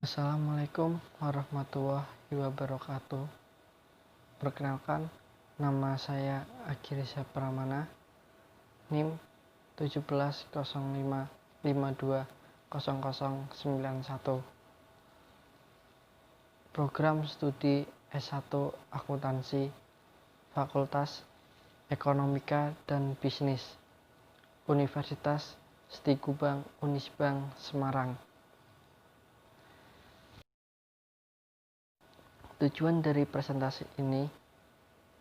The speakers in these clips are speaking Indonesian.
Assalamualaikum warahmatullahi wabarakatuh. Perkenalkan, nama saya Agirisa Pramana, NIM 1705520091. Program studi S1 Akuntansi, Fakultas Ekonomika dan Bisnis, Universitas Stigubang Unisbank Semarang. Tujuan dari presentasi ini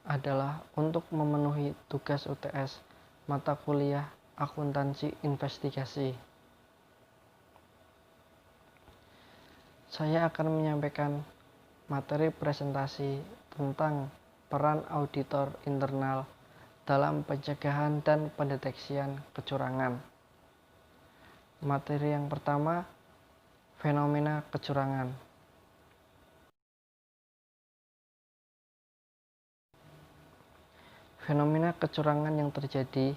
adalah untuk memenuhi tugas UTS mata kuliah akuntansi investigasi. Saya akan menyampaikan materi presentasi tentang peran auditor internal dalam pencegahan dan pendeteksian kecurangan. Materi yang pertama, fenomena kecurangan. Fenomena kecurangan yang terjadi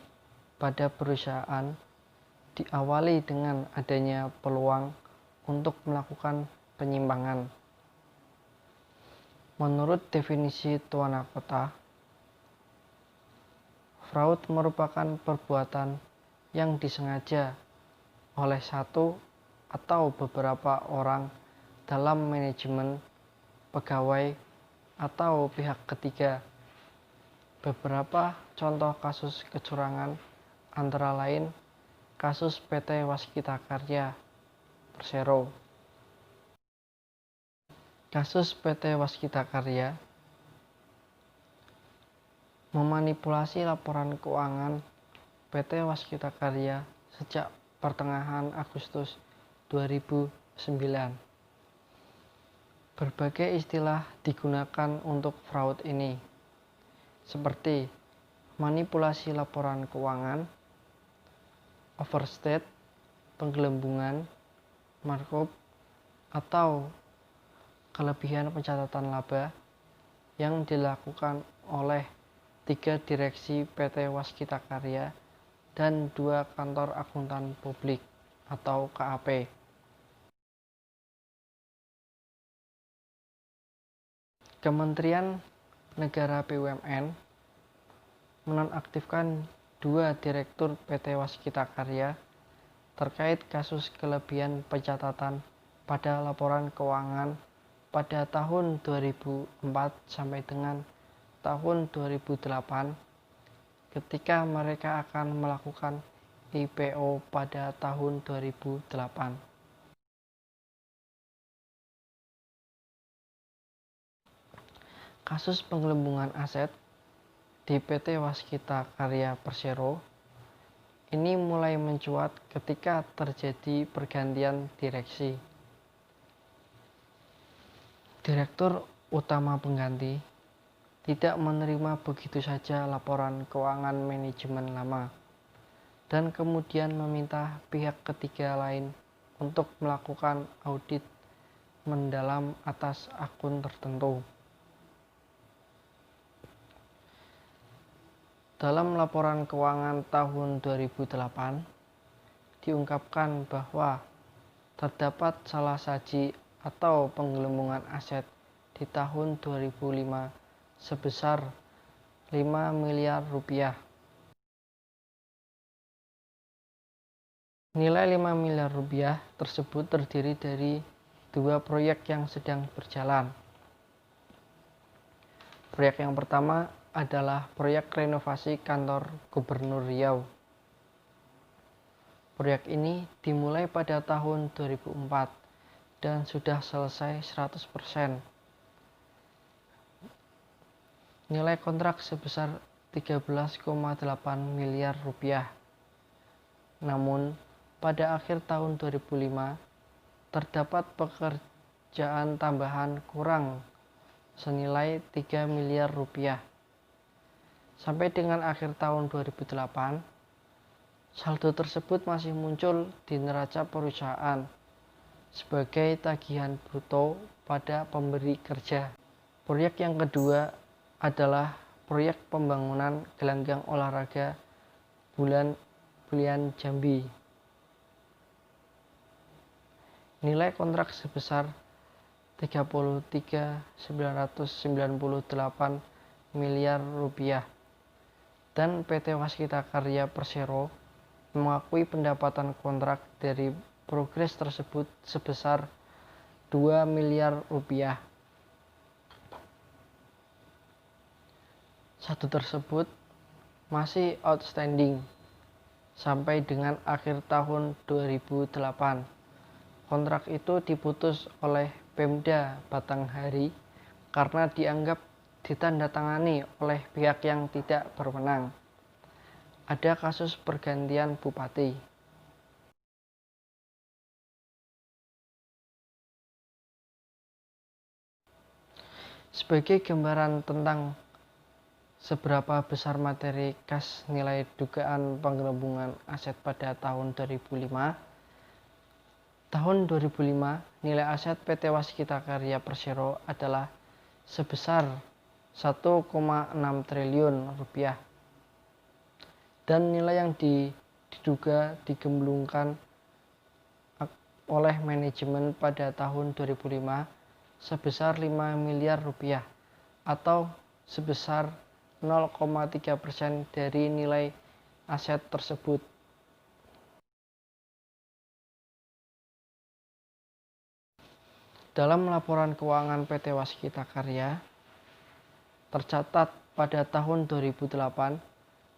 pada perusahaan diawali dengan adanya peluang untuk melakukan penyimpangan. Menurut definisi Tuana Kota, fraud merupakan perbuatan yang disengaja oleh satu atau beberapa orang dalam manajemen, pegawai, atau pihak ketiga. Beberapa contoh kasus kecurangan antara lain kasus PT Waskita Karya Persero. Kasus PT Waskita Karya memanipulasi laporan keuangan PT Waskita Karya sejak pertengahan Agustus 2009. Berbagai istilah digunakan untuk fraud ini, seperti manipulasi laporan keuangan, overstate, penggelembungan, markup, atau kelebihan pencatatan laba yang dilakukan oleh 3 direksi PT Waskita Karya dan 2 kantor akuntan publik atau KAP. Kementerian Negara BUMN menonaktifkan 2 direktur PT Waskita Karya terkait kasus kelebihan pencatatan pada laporan keuangan pada tahun 2004 sampai dengan tahun 2008 ketika mereka akan melakukan IPO pada tahun 2008. Kasus penggelembungan aset di PT Waskita Karya Persero ini mulai mencuat ketika terjadi pergantian direksi. Direktur utama pengganti tidak menerima begitu saja laporan keuangan manajemen lama dan kemudian meminta pihak ketiga lain untuk melakukan audit mendalam atas akun tertentu. Dalam laporan keuangan tahun 2008, diungkapkan bahwa terdapat salah saji atau penggelembungan aset di tahun 2005 sebesar 5 miliar rupiah. Nilai 5 miliar rupiah tersebut terdiri dari 2 proyek yang sedang berjalan. Proyek yang pertama adalah proyek renovasi kantor Gubernur Riau. Proyek ini dimulai pada tahun 2004 dan sudah selesai 100%. Nilai kontrak sebesar 13,8 miliar rupiah. Namun, pada akhir tahun 2005 terdapat pekerjaan tambahan kurang senilai 3 miliar rupiah. Sampai dengan akhir tahun 2008, saldo tersebut masih muncul di neraca perusahaan sebagai tagihan bruto pada pemberi kerja. Proyek yang kedua adalah proyek pembangunan gelanggang olahraga Bulian Jambi. nilai kontrak sebesar 33.998 miliar rupiah, dan PT Waskita Karya Persero mengakui pendapatan kontrak dari progres tersebut sebesar 2 miliar rupiah. Satu tersebut masih outstanding sampai dengan akhir tahun 2008. Kontrak itu diputus oleh Pemda Batanghari karena dianggap ditandatangani oleh pihak yang tidak berwenang. Ada kasus pergantian bupati. Sebagai gambaran tentang seberapa besar materi kas nilai dugaan penggelembungan aset pada tahun 2005, nilai aset PT Waskita Karya Persero adalah sebesar 1,6 triliun rupiah, dan nilai yang diduga digelembungkan oleh manajemen pada tahun 2005 sebesar 5 miliar rupiah atau sebesar 0,3% dari nilai aset tersebut. Dalam laporan keuangan PT Waskita Karya, tercatat pada tahun 2008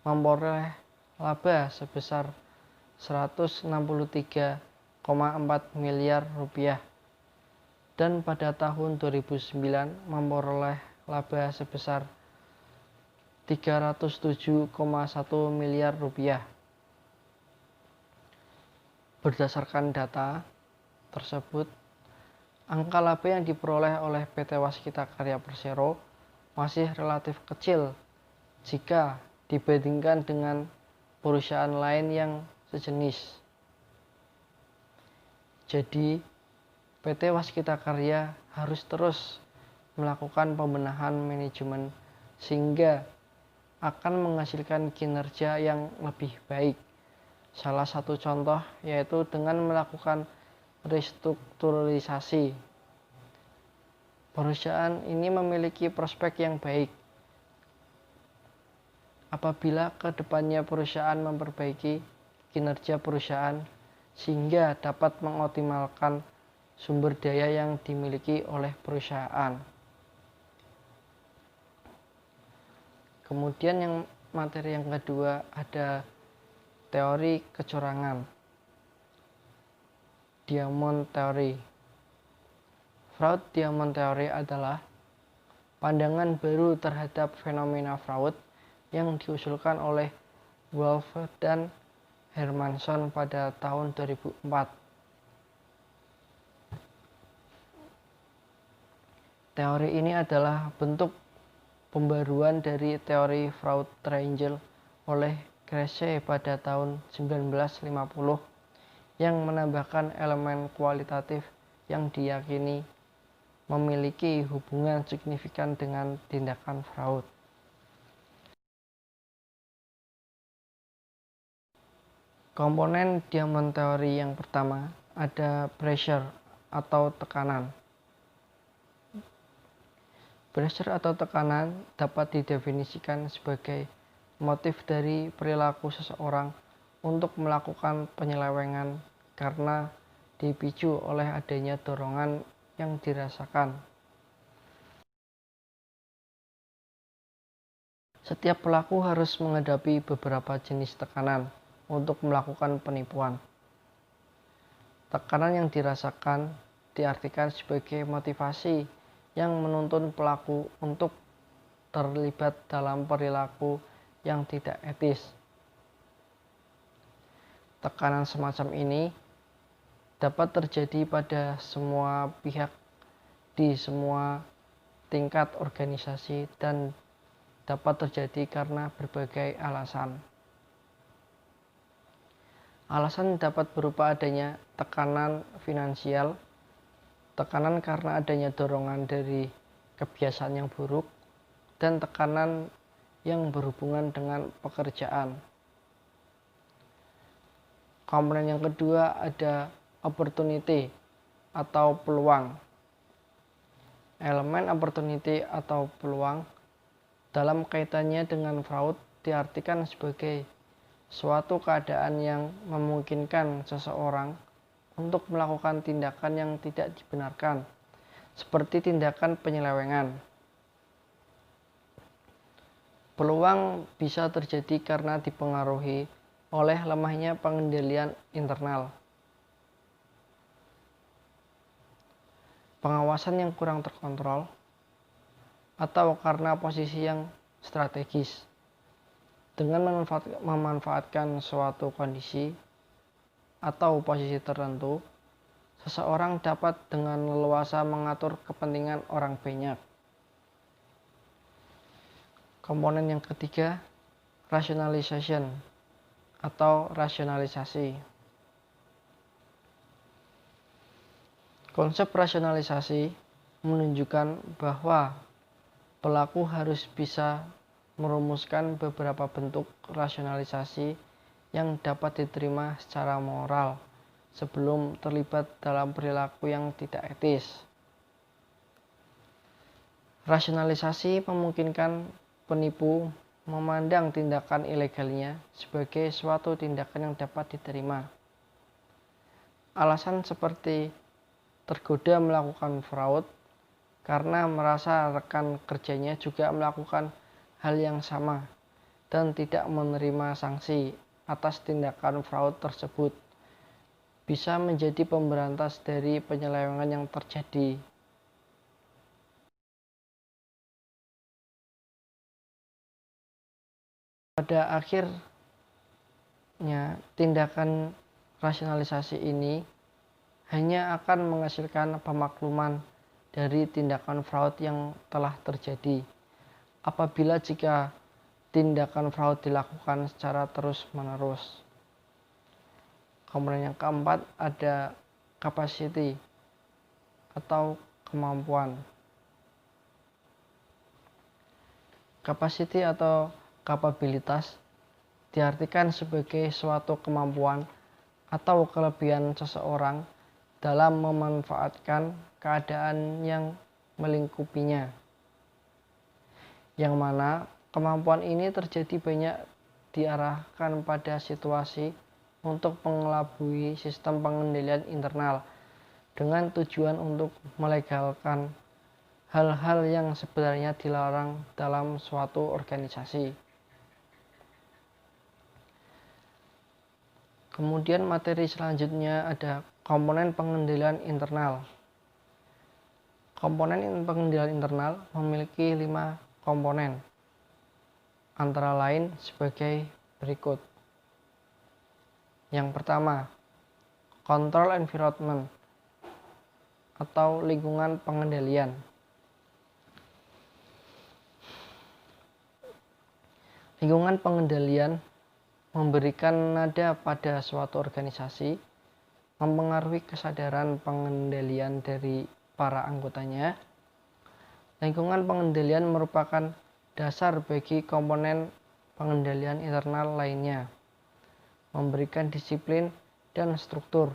memperoleh laba sebesar 163,4 miliar rupiah, dan pada tahun 2009 memperoleh laba sebesar 307,1 miliar rupiah. Berdasarkan data tersebut, angka laba yang diperoleh oleh PT Waskita Karya Persero masih relatif kecil jika dibandingkan dengan perusahaan lain yang sejenis. Jadi, PT Waskita Karya harus terus melakukan pembenahan manajemen sehingga akan menghasilkan kinerja yang lebih baik. Salah satu contoh yaitu dengan melakukan restrukturisasi. Perusahaan ini memiliki prospek yang baik. Apabila ke depannya perusahaan memperbaiki kinerja perusahaan sehingga dapat mengoptimalkan sumber daya yang dimiliki oleh perusahaan. Kemudian materi yang kedua ada teori kecurangan. Diamond Theory. Fraud Diamond Theory adalah pandangan baru terhadap fenomena fraud yang diusulkan oleh Wolff dan Hermanson pada tahun 2004. Teori ini adalah bentuk pembaruan dari teori fraud triangle oleh Krause pada tahun 1950 yang menambahkan elemen kualitatif yang diyakini memiliki hubungan signifikan dengan tindakan fraud. Komponen Diamond Theory yang pertama ada pressure atau tekanan. Pressure atau tekanan dapat didefinisikan sebagai motif dari perilaku seseorang untuk melakukan penyelewengan karena dipicu oleh adanya dorongan yang dirasakan. Setiap pelaku harus menghadapi beberapa jenis tekanan untuk melakukan penipuan. Tekanan yang dirasakan diartikan sebagai motivasi yang menuntun pelaku untuk terlibat dalam perilaku yang tidak etis. Tekanan semacam ini dapat terjadi pada semua pihak di semua tingkat organisasi dan dapat terjadi karena berbagai alasan. Alasan dapat berupa adanya tekanan finansial, tekanan karena adanya dorongan dari kebiasaan yang buruk, dan tekanan yang berhubungan dengan pekerjaan. Komponen yang kedua ada opportunity atau peluang. Elemen opportunity atau peluang dalam kaitannya dengan fraud diartikan sebagai suatu keadaan yang memungkinkan seseorang untuk melakukan tindakan yang tidak dibenarkan, seperti tindakan penyelewengan. Peluang bisa terjadi karena dipengaruhi oleh lemahnya pengendalian internal, pengawasan yang kurang terkontrol, atau karena posisi yang strategis. Dengan memanfaatkan suatu kondisi atau posisi tertentu, seseorang dapat dengan leluasa mengatur kepentingan orang banyak. Komponen yang ketiga, rationalization atau rasionalisasi. Konsep rasionalisasi menunjukkan bahwa pelaku harus bisa merumuskan beberapa bentuk rasionalisasi yang dapat diterima secara moral sebelum terlibat dalam perilaku yang tidak etis. Rasionalisasi memungkinkan penipu memandang tindakan ilegalnya sebagai suatu tindakan yang dapat diterima. Alasan seperti tergoda melakukan fraud karena merasa rekan kerjanya juga melakukan hal yang sama dan tidak menerima sanksi atas tindakan fraud tersebut bisa menjadi pemberantas dari penyelewengan yang terjadi. Pada akhirnya, tindakan rasionalisasi ini hanya akan menghasilkan pemakluman dari tindakan fraud yang telah terjadi. Apabila jika tindakan fraud dilakukan secara terus-menerus. Komponen yang keempat ada capacity atau kemampuan. Capacity atau kapabilitas diartikan sebagai suatu kemampuan atau kelebihan seseorang dalam memanfaatkan keadaan yang melingkupinya, yang mana kemampuan ini terjadi banyak diarahkan pada situasi untuk mengelabui sistem pengendalian internal dengan tujuan untuk melegalkan hal-hal yang sebenarnya dilarang dalam suatu organisasi. Kemudian materi selanjutnya ada komponen pengendalian internal. Komponen pengendalian internal memiliki 5 komponen, antara lain sebagai berikut. Yang pertama, control environment atau lingkungan pengendalian. Lingkungan pengendalian memberikan nada pada suatu organisasi, mempengaruhi kesadaran pengendalian dari para anggotanya. Lingkungan pengendalian merupakan dasar bagi komponen pengendalian internal lainnya, memberikan disiplin dan struktur.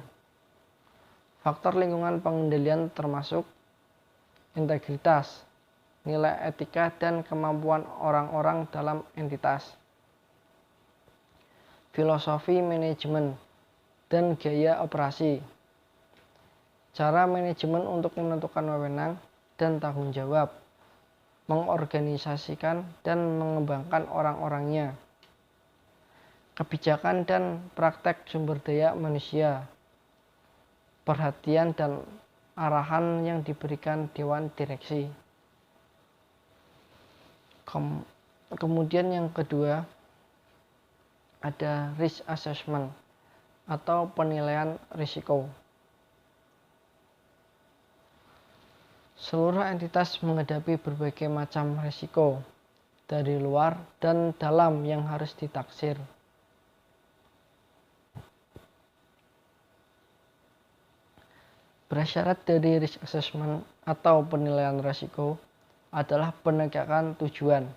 Faktor lingkungan pengendalian termasuk integritas, nilai etika, dan kemampuan orang-orang dalam entitas, filosofi manajemen, dan gaya operasi, cara manajemen untuk menentukan wewenang dan tanggung jawab, mengorganisasikan dan mengembangkan orang-orangnya, kebijakan dan praktek sumber daya manusia, perhatian dan arahan yang diberikan dewan direksi. Kemudian yang kedua ada risk assessment atau penilaian risiko. Seluruh entitas menghadapi berbagai macam risiko dari luar dan dalam yang harus ditaksir. Prasyarat dari risk assessment atau penilaian risiko adalah penegakan tujuan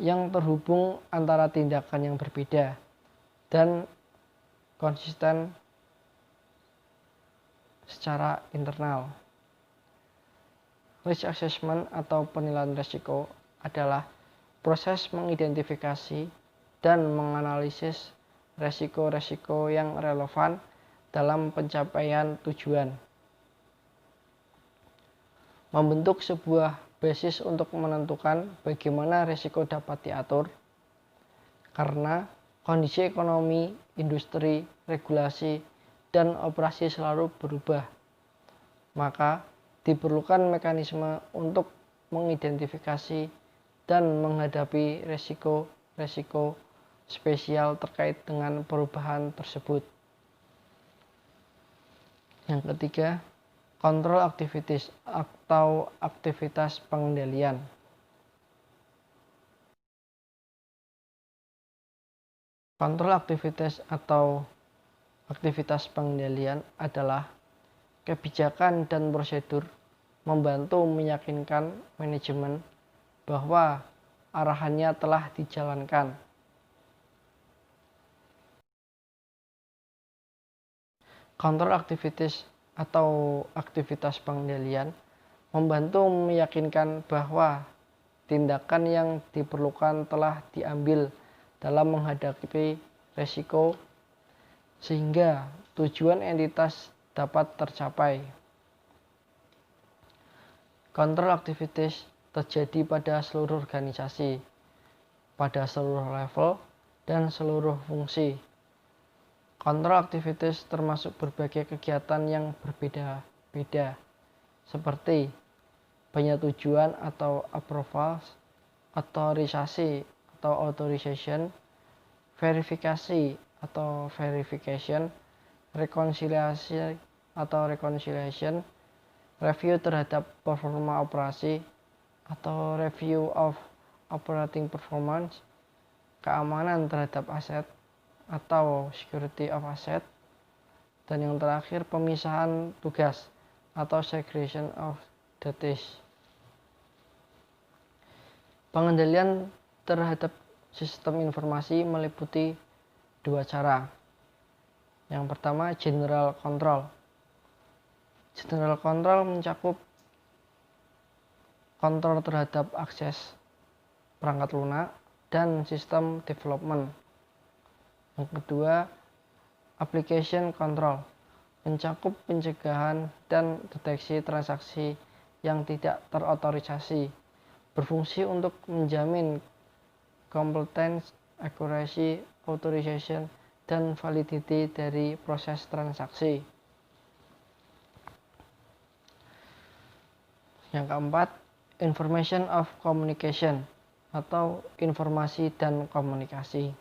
yang terhubung antara tindakan yang berbeda dan konsisten secara internal. Risk assessment atau penilaian risiko adalah proses mengidentifikasi dan menganalisis risiko-risiko yang relevan dalam pencapaian tujuan. Membentuk sebuah basis untuk menentukan bagaimana risiko dapat diatur, karena kondisi ekonomi, industri, regulasi, dan operasi selalu berubah. Maka diperlukan mekanisme untuk mengidentifikasi dan menghadapi risiko-risiko spesial terkait dengan perubahan tersebut. Yang ketiga, kontrol activities atau aktivitas pengendalian. Kontrol aktivitas atau aktivitas pengendalian adalah kebijakan dan prosedur membantu meyakinkan manajemen bahwa arahannya telah dijalankan. Kontrol aktivitas atau aktivitas pengendalian membantu meyakinkan bahwa tindakan yang diperlukan telah diambil dalam menghadapi risiko sehingga tujuan entitas dapat tercapai. Kontrol aktivitas terjadi pada seluruh organisasi, pada seluruh level, dan seluruh fungsi. Kontrol aktivitas termasuk berbagai kegiatan yang berbeda-beda, seperti penyetujuan atau approvals, otorisasi atau authorization, verifikasi atau verification, rekonsiliasi atau reconciliation, review terhadap performa operasi atau review of operating performance, keamanan terhadap aset atau security of asset, dan yang terakhir pemisahan tugas atau segregation of duties. Pengendalian terhadap sistem informasi meliputi dua cara. Yang pertama, general control. General control mencakup kontrol terhadap akses perangkat lunak dan sistem development. Yang kedua, application control mencakup pencegahan dan deteksi transaksi yang tidak terotorisasi, berfungsi untuk menjamin compliance, accuracy, authorization, dan validity dari proses transaksi. Yang keempat, information of communication atau informasi dan komunikasi.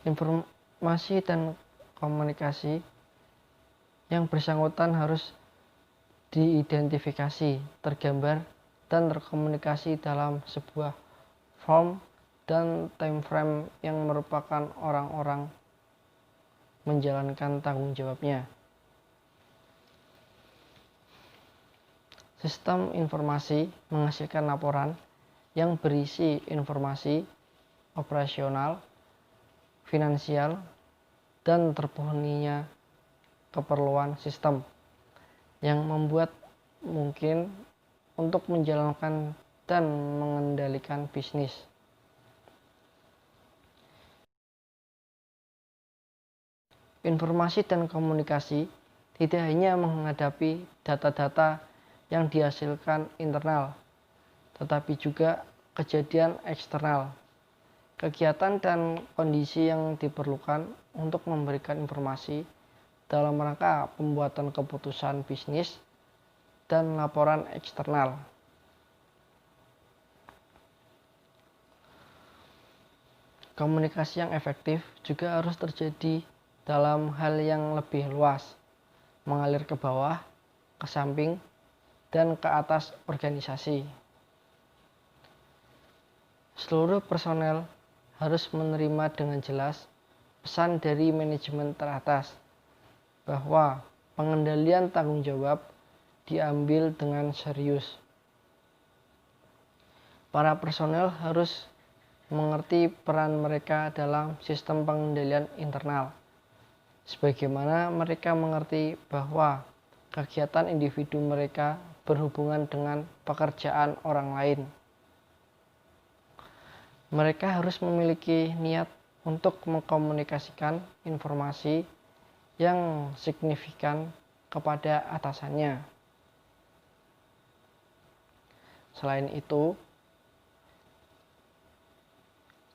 Informasi dan komunikasi yang bersangkutan harus diidentifikasi, tergambar, dan terkomunikasi dalam sebuah form dan time frame yang merupakan orang-orang menjalankan tanggung jawabnya. Sistem informasi menghasilkan laporan yang berisi informasi operasional, finansial, dan terpenuhinya keperluan sistem yang membuat mungkin untuk menjalankan dan mengendalikan bisnis. Informasi dan komunikasi tidak hanya menghadapi data-data yang dihasilkan internal, tetapi juga kejadian eksternal, kegiatan dan kondisi yang diperlukan untuk memberikan informasi dalam rangka pembuatan keputusan bisnis dan laporan eksternal. Komunikasi yang efektif juga harus terjadi dalam hal yang lebih luas, mengalir ke bawah, ke samping, dan ke atas organisasi. Seluruh personel harus menerima dengan jelas pesan dari manajemen teratas bahwa pengendalian tanggung jawab diambil dengan serius. Para personel harus mengerti peran mereka dalam sistem pengendalian internal, sebagaimana mereka mengerti bahwa kegiatan individu mereka berhubungan dengan pekerjaan orang lain. Mereka harus memiliki niat untuk mengkomunikasikan informasi yang signifikan kepada atasannya. Selain itu,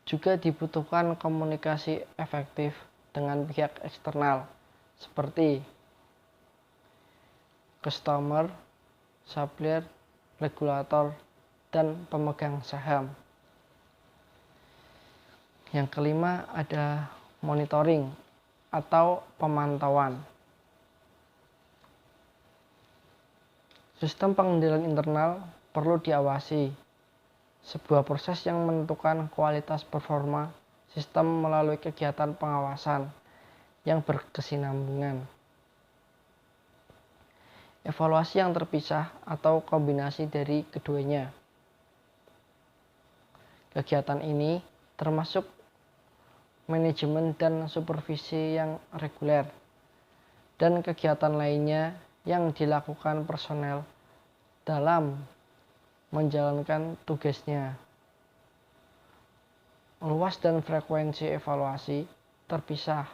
juga dibutuhkan komunikasi efektif dengan pihak eksternal seperti customer, supplier, regulator, dan pemegang saham. Yang kelima ada monitoring atau pemantauan. Sistem pengendalian internal perlu diawasi, sebuah proses yang menentukan kualitas performa sistem melalui kegiatan pengawasan yang berkesinambungan. Evaluasi yang terpisah atau kombinasi dari keduanya. Kegiatan ini termasuk manajemen dan supervisi yang reguler, dan kegiatan lainnya yang dilakukan personel dalam menjalankan tugasnya. Luas dan frekuensi evaluasi terpisah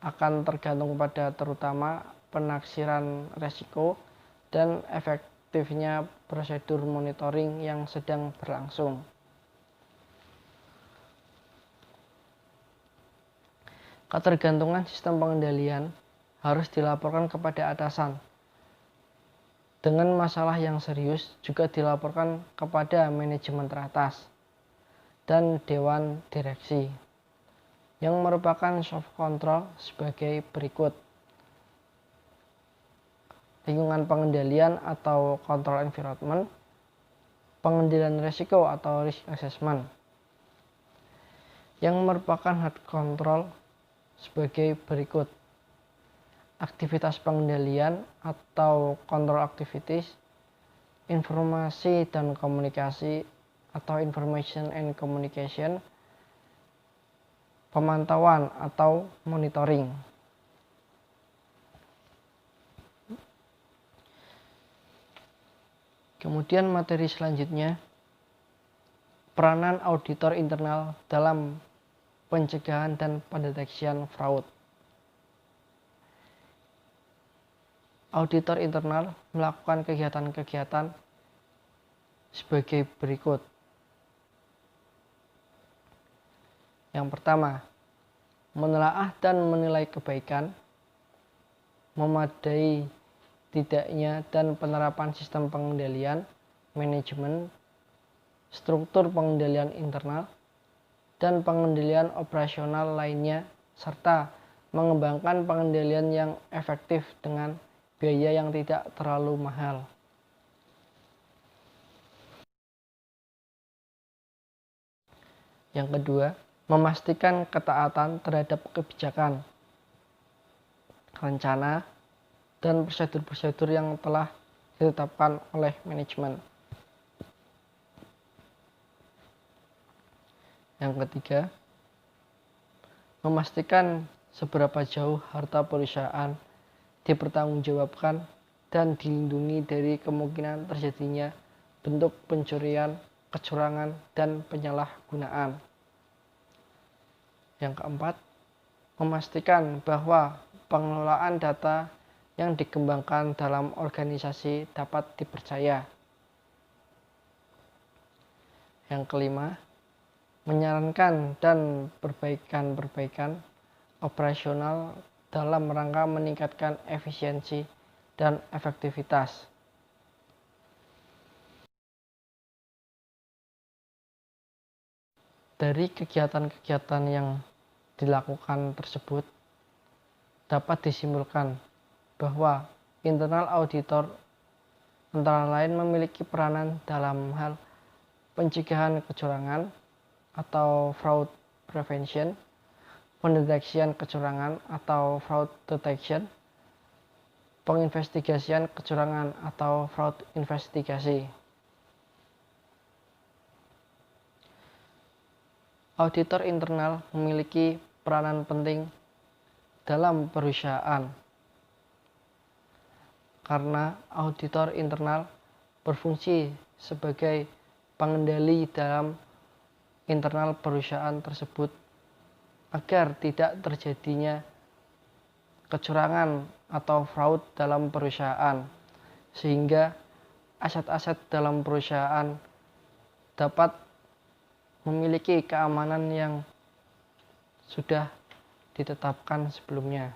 akan tergantung pada terutama penaksiran resiko dan efektifnya prosedur monitoring yang sedang berlangsung. Ketergantungan sistem pengendalian harus dilaporkan kepada atasan. Dengan masalah yang serius juga dilaporkan kepada manajemen teratas dan dewan direksi, yang merupakan soft control sebagai berikut. Lingkungan pengendalian atau control environment, pengendalian risiko atau risk assessment, yang merupakan hard control sebagai berikut. Aktivitas pengendalian atau control activities, informasi dan komunikasi atau information and communication, pemantauan atau monitoring. Kemudian materi selanjutnya, peranan auditor internal dalam pencegahan dan pendeteksian fraud. Auditor internal melakukan kegiatan-kegiatan sebagai berikut. Yang pertama, menelaah dan menilai kebaikan, memadai tidaknya dan penerapan sistem pengendalian, manajemen, struktur pengendalian internal, dan pengendalian operasional lainnya, serta mengembangkan pengendalian yang efektif dengan biaya yang tidak terlalu mahal. Yang kedua, memastikan ketaatan terhadap kebijakan, rencana, dan prosedur-prosedur yang telah ditetapkan oleh manajemen. Yang ketiga, memastikan seberapa jauh harta perusahaan dipertanggungjawabkan dan dilindungi dari kemungkinan terjadinya bentuk pencurian, kecurangan, dan penyalahgunaan. Yang keempat, memastikan bahwa pengelolaan data yang dikembangkan dalam organisasi dapat dipercaya. Yang kelima, menyarankan dan perbaikan-perbaikan operasional dalam rangka meningkatkan efisiensi dan efektivitas. Dari kegiatan-kegiatan yang dilakukan tersebut, dapat disimpulkan bahwa internal auditor antara lain memiliki peranan dalam hal pencegahan kecurangan atau fraud prevention, pendeteksian kecurangan atau fraud detection, penginvestigasian kecurangan atau fraud investigasi. Auditor internal memiliki peranan penting dalam perusahaan karena auditor internal berfungsi sebagai pengendali dalam internal perusahaan tersebut agar tidak terjadinya kecurangan atau fraud dalam perusahaan, sehingga aset-aset dalam perusahaan dapat memiliki keamanan yang sudah ditetapkan sebelumnya.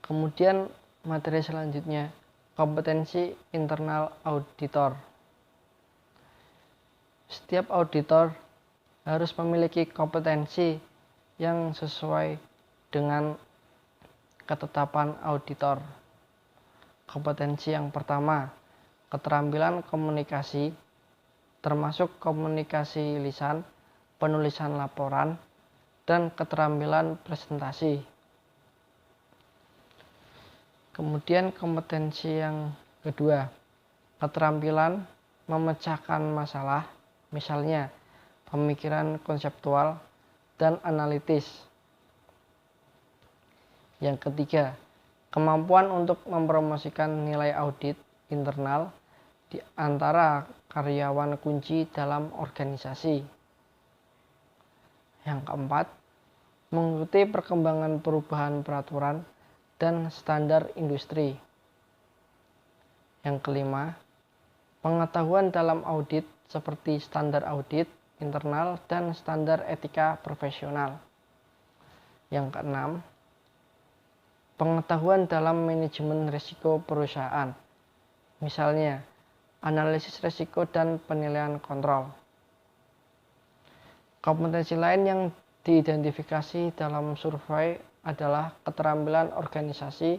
Kemudian materi selanjutnya, kompetensi internal auditor. Setiap auditor harus memiliki kompetensi yang sesuai dengan ketetapan auditor. Kompetensi yang pertama, keterampilan komunikasi, termasuk komunikasi lisan, penulisan laporan, dan keterampilan presentasi. Kemudian kompetensi yang kedua, keterampilan memecahkan masalah, misalnya pemikiran konseptual dan analitis. Yang ketiga, kemampuan untuk mempromosikan nilai audit internal di antara karyawan kunci dalam organisasi. Yang keempat, mengikuti perkembangan perubahan peraturan dan standar industri. Yang kelima, pengetahuan dalam audit seperti standar audit internal dan standar etika profesional. Yang keenam, pengetahuan dalam manajemen risiko perusahaan, misalnya analisis risiko dan penilaian kontrol. Kompetensi lain yang diidentifikasi dalam survei adalah keterampilan organisasi,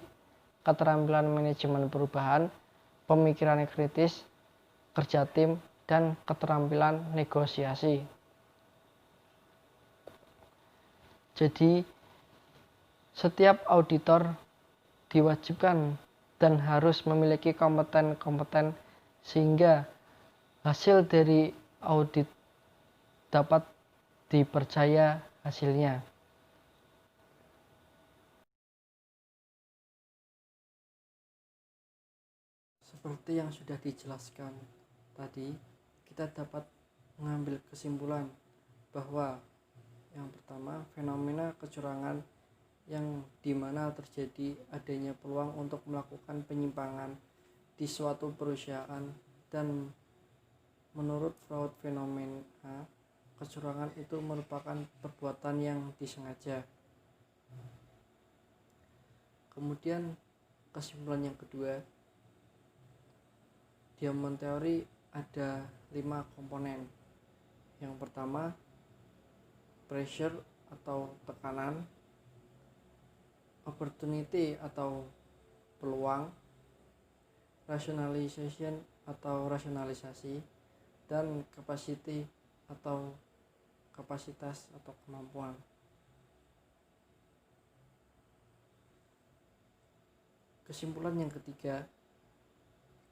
keterampilan manajemen perubahan, pemikiran kritis, kerja tim, dan keterampilan negosiasi. Jadi, setiap auditor diwajibkan dan harus memiliki kompeten-kompeten sehingga hasil dari audit dapat dipercaya hasilnya. Seperti yang sudah dijelaskan tadi, kita dapat mengambil kesimpulan bahwa yang pertama, fenomena kecurangan yang dimana terjadi adanya peluang untuk melakukan penyimpangan di suatu perusahaan, dan menurut Fraud fenomena kecurangan itu merupakan perbuatan yang disengaja. Kemudian kesimpulan yang kedua, Diamond Theory ada 5 komponen. Yang pertama, pressure atau tekanan, opportunity atau peluang, rationalization atau rasionalisasi, dan capacity atau kapasitas atau kemampuan. Kesimpulan yang ketiga,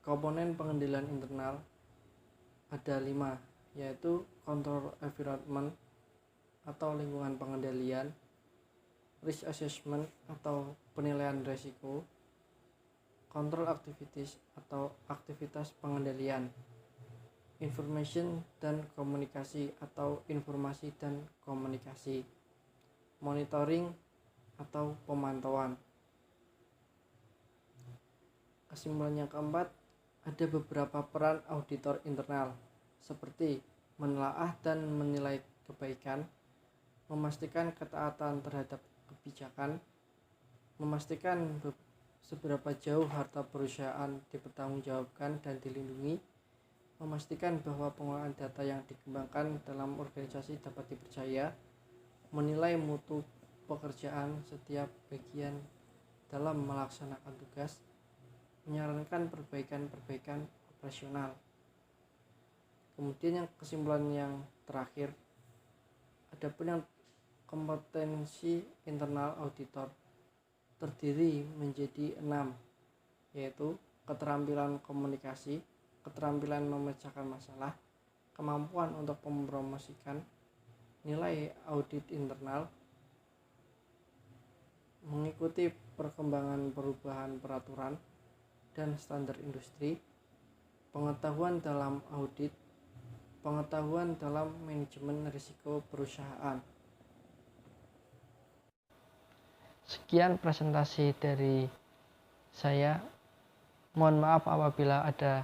komponen pengendalian internal ada 5, yaitu control environment atau lingkungan pengendalian, risk assessment atau penilaian risiko, control activities atau aktivitas pengendalian, information dan komunikasi atau informasi dan komunikasi, monitoring atau pemantauan. Kesimpulan yang keempat, ada beberapa peran auditor internal seperti menelaah dan menilai kebaikan, memastikan ketaatan terhadap kebijakan, memastikan seberapa jauh harta perusahaan dipertanggungjawabkan dan dilindungi, memastikan bahwa pengolahan data yang dikembangkan dalam organisasi dapat dipercaya, menilai mutu pekerjaan setiap bagian dalam melaksanakan tugas, menyarankan perbaikan-perbaikan operasional. Kemudian yang kesimpulan yang terakhir, adapun yang kompetensi internal auditor terdiri menjadi 6, yaitu keterampilan komunikasi, keterampilan memecahkan masalah, kemampuan untuk mempromosikan nilai audit internal, mengikuti perkembangan perubahan peraturan dan standar industri, pengetahuan dalam audit, pengetahuan dalam manajemen risiko perusahaan. Sekian presentasi dari saya. Mohon maaf apabila ada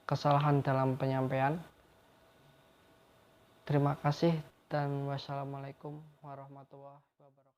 kesalahan dalam penyampaian. Terima kasih dan wassalamualaikum warahmatullahi wabarakatuh.